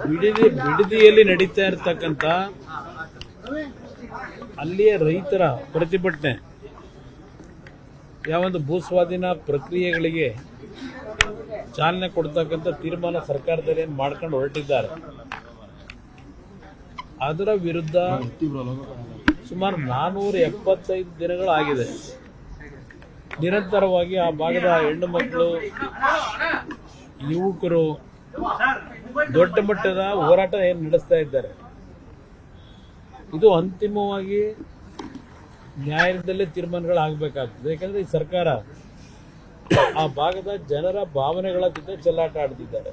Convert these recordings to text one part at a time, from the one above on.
ಬಿಡದಿಯಲ್ಲಿ ನಡೀತಾ ಇರತಕ್ಕಂತ ಅಲ್ಲಿಯ ರೈತರ ಪ್ರತಿಭಟನೆ ಯಾವೊಂದು ಭೂಸ್ವಾಧೀನ ಪ್ರಕ್ರಿಯೆಗಳಿಗೆ ಚಾಲನೆ ಕೊಡ್ತಕ್ಕಂಥ ತೀರ್ಮಾನ ಸರ್ಕಾರದಲ್ಲಿ ಮಾಡ್ಕೊಂಡು ಹೊರಟಿದ್ದಾರೆ. ಅದರ ವಿರುದ್ಧ ಸುಮಾರು 475 ದಿನಗಳಾಗಿದೆ. ನಿರಂತರವಾಗಿ ಆ ಭಾಗದ ಹೆಣ್ಣು ಮಕ್ಕಳು, ಯುವಕರು ದೊಡ್ಡ ಮಟ್ಟದ ಹೋರಾಟ ಏನು ನಡೆಸ್ತಾ ಇದ್ದಾರೆ. ಇದು ಅಂತಿಮವಾಗಿ ನ್ಯಾಯಾಲಯದಲ್ಲೇ ತೀರ್ಮಾನಗಳಾಗಬೇಕಾಗ್ತದೆ. ಯಾಕಂದ್ರೆ ಈ ಸರ್ಕಾರ ಆ ಭಾಗದ ಜನರ ಭಾವನೆಗಳ ಜೊತೆ ಚೆಲ್ಲಾಟ ಆಡ್ತಿದ್ದಾರೆ.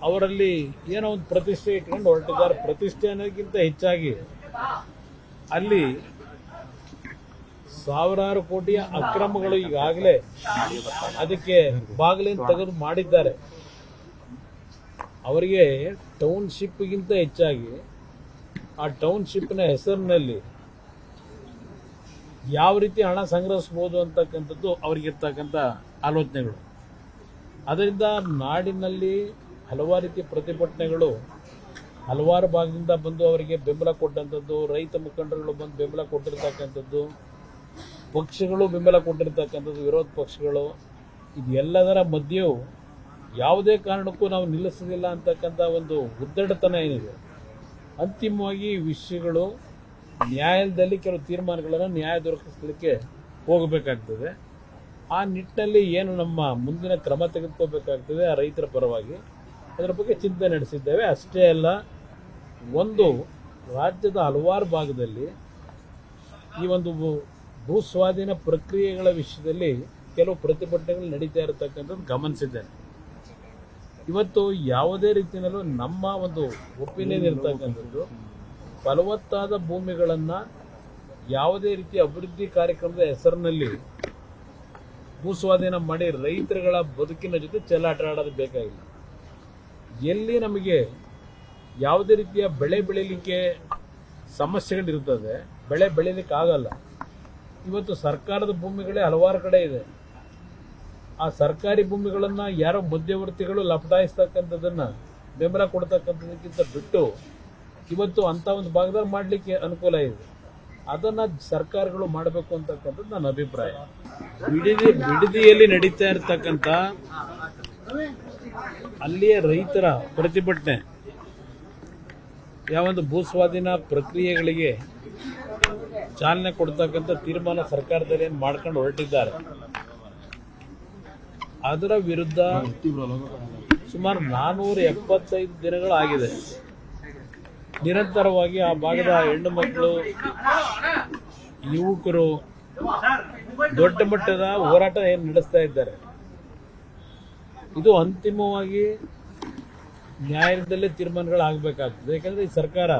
ಅವರಲ್ಲಿ ಏನೋ ಒಂದು ಪ್ರತಿಷ್ಠೆ ಇಟ್ಕೊಂಡು ಹೊರಟಿದ್ದಾರೆ. ಪ್ರತಿಷ್ಠೆ ಅನ್ನೋದಕ್ಕಿಂತ ಹೆಚ್ಚಾಗಿ ಅಲ್ಲಿ ಸಾವಿರಾರು ಕೋಟಿಯ ಅಕ್ರಮಗಳು ಈಗಾಗಲೇ ಅದಕ್ಕೆ ಬಾಗಿಲೇನು ತೆಗೆದು ಮಾಡಿದ್ದಾರೆ. ಅವರಿಗೆ ಟೌನ್ಶಿಪ್ಗಿಂತ ಹೆಚ್ಚಾಗಿ ಆ ಟೌನ್ಶಿಪ್ನ ಹೆಸರಿನಲ್ಲಿ ಯಾವ ರೀತಿ ಹಣ ಸಂಗ್ರಹಿಸಬಹುದು ಅಂತಕ್ಕಂಥದ್ದು ಅವರಿಗಿರ್ತಕ್ಕಂಥ ಆಲೋಚನೆಗಳು. ಅದರಿಂದ ನಾಡಿನಲ್ಲಿ ಹಲವಾರು ರೀತಿಯ ಪ್ರತಿಭಟನೆಗಳು ಹಲವಾರು ಭಾಗದಿಂದ ಬಂದು ಅವರಿಗೆ ಬೆಂಬಲ ಕೊಟ್ಟಂಥದ್ದು, ರೈತ ಮುಖಂಡರುಗಳು ಬಂದು ಬೆಂಬಲ ಕೊಟ್ಟಿರ್ತಕ್ಕಂಥದ್ದು, ಪಕ್ಷಗಳು ಬೆಂಬಲ ಕೊಟ್ಟಿರ್ತಕ್ಕಂಥದ್ದು, ವಿರೋಧ ಪಕ್ಷಗಳು, ಇದೆಲ್ಲದರ ಮಧ್ಯೆಯೂ ಯಾವುದೇ ಕಾರಣಕ್ಕೂ ನಾವು ನಿಲ್ಲಿಸೋದಿಲ್ಲ ಅಂತಕ್ಕಂಥ ಒಂದು ಉದ್ದಟತನ ಏನಿದೆ. ಅಂತಿಮವಾಗಿ ಈ ವಿಷಯಗಳು ನ್ಯಾಯಾಲಯದಲ್ಲಿ ಕೆಲವು ತೀರ್ಮಾನಗಳನ್ನು ನ್ಯಾಯ ದೊರಕಿಸಲಿಕ್ಕೆ ಹೋಗಬೇಕಾಗ್ತದೆ. ಆ ನಿಟ್ಟಿನಲ್ಲಿ ಏನು ನಮ್ಮ ಮುಂದಿನ ಕ್ರಮ ತೆಗೆದುಕೋಬೇಕಾಗ್ತದೆ ಆ ರೈತರ ಪರವಾಗಿ, ಅದರ ಬಗ್ಗೆ ಚಿಂತನೆ ನಡೆಸಿದ್ದೇವೆ. ಅಷ್ಟೇ ಅಲ್ಲ, ಒಂದು ರಾಜ್ಯದ ಹಲವಾರು ಭಾಗದಲ್ಲಿ ಈ ಒಂದು ಭೂಸ್ವಾಧೀನ ಪ್ರಕ್ರಿಯೆಗಳ ವಿಷಯದಲ್ಲಿ ಕೆಲವು ಪ್ರತಿಭಟನೆಗಳು ನಡೀತಾ ಇರತಕ್ಕಂಥದ್ದು ಗಮನಿಸಿದ್ದೇನೆ. ಇವತ್ತು ಯಾವುದೇ ರೀತಿಯಲ್ಲೂ ನಮ್ಮ ಒಂದು ಒಪಿನಿಯನ್ ಇರತಕ್ಕಂಥದ್ದು, ಫಲವತ್ತಾದ ಭೂಮಿಗಳನ್ನು ಯಾವುದೇ ರೀತಿಯ ಅಭಿವೃದ್ಧಿ ಕಾರ್ಯಕ್ರಮದ ಹೆಸರಿನಲ್ಲಿ ಭೂಸ್ವಾಧೀನ ಮಾಡಿ ರೈತರುಗಳ ಬದುಕಿನ ಜೊತೆ ಚೆಲ್ಲಾಟ ಆಡೋದು ಬೇಕಾಗಿಲ್ಲ. ಎಲ್ಲಿ ನಮಗೆ ಯಾವುದೇ ರೀತಿಯ ಬೆಳೆ ಬೆಳೀಲಿಕ್ಕೆ ಸಮಸ್ಯೆಗಳಿರ್ತದೆ, ಬೆಳೆ ಬೆಳೀಲಿಕ್ಕೆ ಆಗಲ್ಲ. ಇವತ್ತು ಸರ್ಕಾರದ ಭೂಮಿಗಳೇ ಹಲವಾರು ಕಡೆ ಇದೆ. ಆ ಸರ್ಕಾರಿ ಭೂಮಿಗಳನ್ನು ಯಾರೋ ಮಧ್ಯವರ್ತಿಗಳು ಲಪಟಾಯಿಸ್ತಕ್ಕಂಥದ್ದನ್ನ ಬೆಂಬಲ ಕೊಡ್ತಕ್ಕಂಥದಕ್ಕಿಂತ ಬಿಟ್ಟು ಇವತ್ತು ಅಂತ ಒಂದು ಭಾಗದಲ್ಲಿ ಮಾಡಲಿಕ್ಕೆ ಅನುಕೂಲ ಇದೆ. ಅದನ್ನ ಸರ್ಕಾರಗಳು ಮಾಡಬೇಕು ಅಂತಕ್ಕಂಥದ್ದು ನನ್ನ ಅಭಿಪ್ರಾಯ. ಬಿಡದಿಯಲ್ಲಿ ನಡೀತಾ ಇರತಕ್ಕಂತ ಅಲ್ಲಿಯ ರೈತರ ಪ್ರತಿಭಟನೆ ಯಾವೊಂದು ಭೂಸ್ವಾಧೀನ ಪ್ರಕ್ರಿಯೆಗಳಿಗೆ ಚಾಲನೆ ಕೊಡ್ತಕ್ಕಂಥ ತೀರ್ಮಾನ ಸರ್ಕಾರದಲ್ಲಿ ಏನು ಮಾಡ್ಕೊಂಡು ಹೊರಟಿದ್ದಾರೆ. ಅದರ ವಿರುದ್ಧ ಸುಮಾರು 475 ದಿನಗಳಾಗಿದೆ. ನಿರಂತರವಾಗಿ ಆ ಭಾಗದ ಹೆಣ್ಣು ಮಕ್ಕಳು, ಯುವಕರು ದೊಡ್ಡ ಮಟ್ಟದ ಹೋರಾಟ ಏನು ನಡೆಸ್ತಾ ಇದ್ದಾರೆ. ಇದು ಅಂತಿಮವಾಗಿ ನ್ಯಾಯಾಲಯದಲ್ಲೇ ತೀರ್ಮಾನಗಳಾಗಬೇಕಾಗ್ತದೆ. ಯಾಕಂದ್ರೆ ಈ ಸರ್ಕಾರ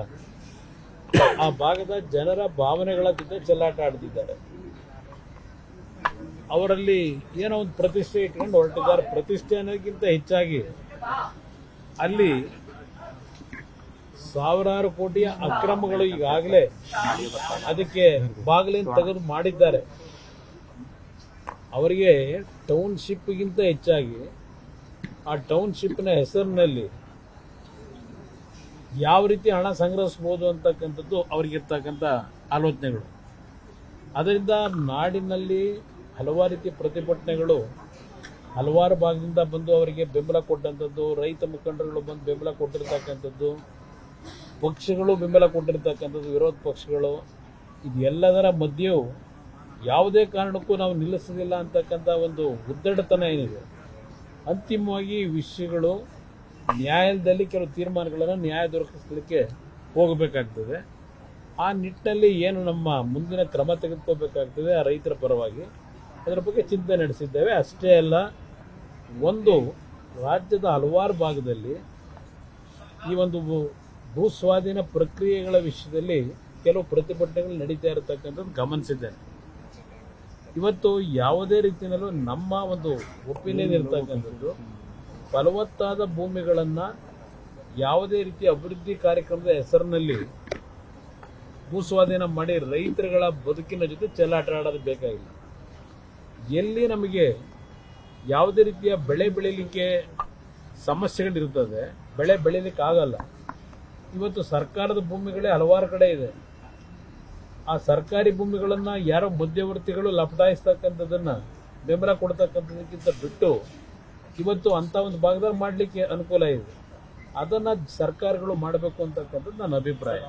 ಆ ಭಾಗದ ಜನರ ಭಾವನೆಗಳ ಜೊತೆ ಚೆಲ್ಲಾಟ ಆಡ್ತಿದ್ದಾರೆ. ಅವರಲ್ಲಿ ಏನೋ ಒಂದು ಪ್ರತಿಷ್ಠೆ ಇಟ್ಕೊಂಡು ಹೊರಟಿದ್ದಾರೆ. ಪ್ರತಿಷ್ಠೆ ಅನ್ನೋದಕ್ಕಿಂತ ಹೆಚ್ಚಾಗಿ ಅಲ್ಲಿ ಸಾವಿರಾರು ಕೋಟಿಯ ಅಕ್ರಮಗಳು ಈಗಾಗಲೇ ಅದಕ್ಕೆ ಬಾಗಿಲೇನು ತೆಗೆದು ಮಾಡಿದ್ದಾರೆ. ಅವರಿಗೆ ಟೌನ್ಶಿಪ್ಗಿಂತ ಹೆಚ್ಚಾಗಿ ಆ ಟೌನ್ಶಿಪ್ನ ಹೆಸರಿನಲ್ಲಿ ಯಾವ ರೀತಿ ಹಣ ಸಂಗ್ರಹಿಸಬಹುದು ಅಂತಕ್ಕಂಥದ್ದು ಅವರಿಗಿರ್ತಕ್ಕಂಥ ಆಲೋಚನೆಗಳು. ಅದರಿಂದ ನಾಡಿನಲ್ಲಿ ಹಲವಾರು ರೀತಿಯ ಪ್ರತಿಭಟನೆಗಳು ಹಲವಾರು ಭಾಗದಿಂದ ಬಂದು ಅವರಿಗೆ ಬೆಂಬಲ ಕೊಟ್ಟಂಥದ್ದು, ರೈತ ಮುಖಂಡರುಗಳು ಬಂದು ಬೆಂಬಲ ಕೊಟ್ಟಿರ್ತಕ್ಕಂಥದ್ದು, ಪಕ್ಷಗಳು ಬೆಂಬಲ ಕೊಟ್ಟಿರ್ತಕ್ಕಂಥದ್ದು, ವಿರೋಧ ಪಕ್ಷಗಳು, ಇದೆಲ್ಲದರ ಮಧ್ಯೆಯೂ ಯಾವುದೇ ಕಾರಣಕ್ಕೂ ನಾವು ನಿಲ್ಲಿಸೋದಿಲ್ಲ ಅಂತಕ್ಕಂಥ ಒಂದು ಉದ್ದಟತನ ಏನಿದೆ. ಅಂತಿಮವಾಗಿ ಈ ವಿಷಯಗಳು ನ್ಯಾಯಾಲಯದಲ್ಲಿ ಕೆಲವು ತೀರ್ಮಾನಗಳನ್ನು ನ್ಯಾಯ ದೊರಕಿಸಲಿಕ್ಕೆ ಹೋಗಬೇಕಾಗ್ತದೆ. ಆ ನಿಟ್ಟಿನಲ್ಲಿ ಏನು ನಮ್ಮ ಮುಂದಿನ ಕ್ರಮ ತೆಗೆದುಕೋಬೇಕಾಗ್ತದೆ ಆ ರೈತರ ಪರವಾಗಿ, ಅದರ ಬಗ್ಗೆ ಚಿಂತನೆ ನಡೆಸಿದ್ದೇವೆ. ಅಷ್ಟೇ ಅಲ್ಲ, ಒಂದು ರಾಜ್ಯದ ಹಲವಾರು ಭಾಗದಲ್ಲಿ ಈ ಒಂದು ಭೂಸ್ವಾಧೀನ ಪ್ರಕ್ರಿಯೆಗಳ ವಿಷಯದಲ್ಲಿ ಕೆಲವು ಪ್ರತಿಭಟನೆಗಳು ನಡೀತಾ ಇರತಕ್ಕಂಥದ್ದು ಗಮನಿಸಿದ್ದೇನೆ. ಇವತ್ತು ಯಾವುದೇ ರೀತಿಯಲ್ಲೂ ನಮ್ಮ ಒಂದು ಒಪಿನಿಯನ್ ಇರತಕ್ಕಂಥದ್ದು, ಫಲವತ್ತಾದ ಭೂಮಿಗಳನ್ನು ಯಾವುದೇ ರೀತಿಯ ಅಭಿವೃದ್ಧಿ ಕಾರ್ಯಕ್ರಮದ ಹೆಸರಿನಲ್ಲಿ ಭೂಸ್ವಾಧೀನ ಮಾಡಿ ರೈತರುಗಳ ಬದುಕಿನ ಜೊತೆ ಚೆಲ್ಲಾಟ ಆಡೋದು ಬೇಕಾಗಿಲ್ಲ. ಎಲ್ಲಿ ನಮಗೆ ಯಾವುದೇ ರೀತಿಯ ಬೆಳೆ ಬೆಳೀಲಿಕ್ಕೆ ಸಮಸ್ಯೆಗಳಿರ್ತದೆ, ಬೆಳೆ ಬೆಳೀಲಿಕ್ಕೆ ಆಗಲ್ಲ. ಇವತ್ತು ಸರ್ಕಾರದ ಭೂಮಿಗಳೇ ಹಲವಾರು ಕಡೆ ಇದೆ. ಆ ಸರ್ಕಾರಿ ಭೂಮಿಗಳನ್ನ ಯಾರೋ ಮಧ್ಯವರ್ತಿಗಳು ಲಪಟಾಯಿಸ್ತಕ್ಕಂಥದ್ದನ್ನ ಬೆಂಬಲ ಕೊಡ್ತಕ್ಕಂಥದಕ್ಕಿಂತ ಬಿಟ್ಟು ಇವತ್ತು ಅಂತ ಒಂದು ಭಾಗದಲ್ಲಿ ಮಾಡಲಿಕ್ಕೆ ಅನುಕೂಲ ಇದೆ. ಅದನ್ನ ಸರ್ಕಾರಗಳು ಮಾಡಬೇಕು ಅಂತಕ್ಕಂಥದ್ದು ನನ್ನ ಅಭಿಪ್ರಾಯ.